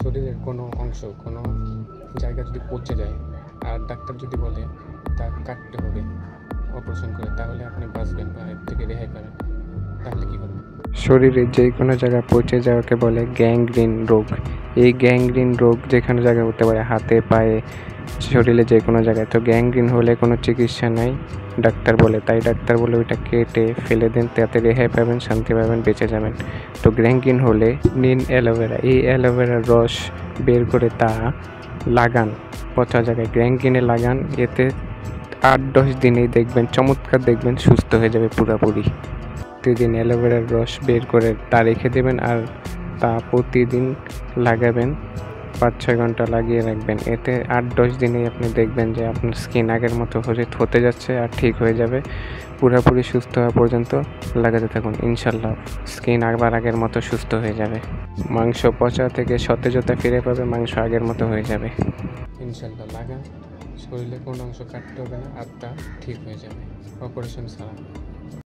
শরীরের কোনো অংশ কোনো জায়গা যদি পচে যায় আর ডাক্তার যদি বলে তা কাটতে হবে অপারেশন করে, তাহলে আপনি বাঁচবেন বা এর থেকে রেহাই পাবেন, তাহলে কী হবে? শরীরের যে কোনো জায়গা পচে যাওয়াকে বলে গ্যাংগ্রিন রোগ। এই গ্যাংগ্রিন রোগ যেখানে জায়গায় হতে পারে, হাতে পায়ে শরীরে যে কোনো জায়গায়। তো গ্যাংগ্রিন হলে কোনো চিকিৎসা নাই ডাক্তার বলে, তাই ডাক্তার বলে ওইটা কেটে ফেলে দেন, তাতে রেহাই পাবেন, শান্তি পাবেন, বেঁচে যাবেন। তো গ্যাংগ্রিন হলে নিন অ্যালোভেরা, এই অ্যালোভেরার রস বের করে তা লাগান পচা জায়গায়, গ্যাংগ্রিনে লাগান। এতে 8-10 দিনেই দেখবেন চমৎকার, দেখবেন সুস্থ হয়ে যাবে পুরোপুরি। প্রতিদিন অ্যালোভেরার রস বের করে তা রেখে দেবেন আর তা প্রতিদিন লাগাবেন, 5-6 ঘন্টা লাগিয়ে রাখবেন। এতে 8-10 দিনেই আপনি দেখবেন যে আপনার স্কিন আগের মতো হতে যাচ্ছে আর ঠিক হয়ে যাবে। পুরোপুরি সুস্থ হওয়া পর্যন্ত লাগাতে থাকুন, ইনশাল্লাহ স্কিন আবার আগের মতো সুস্থ হয়ে যাবে। মাংস পচা থেকে সতেজতা ফিরে পাবে, মাংস আগের মতো হয়ে যাবে। ইনশাল্লাহ লাগান, শরীরে কোনো অংশ কাটতে হবে না, আর তা ঠিক হয়ে যাবে অপারেশন ছাড়া।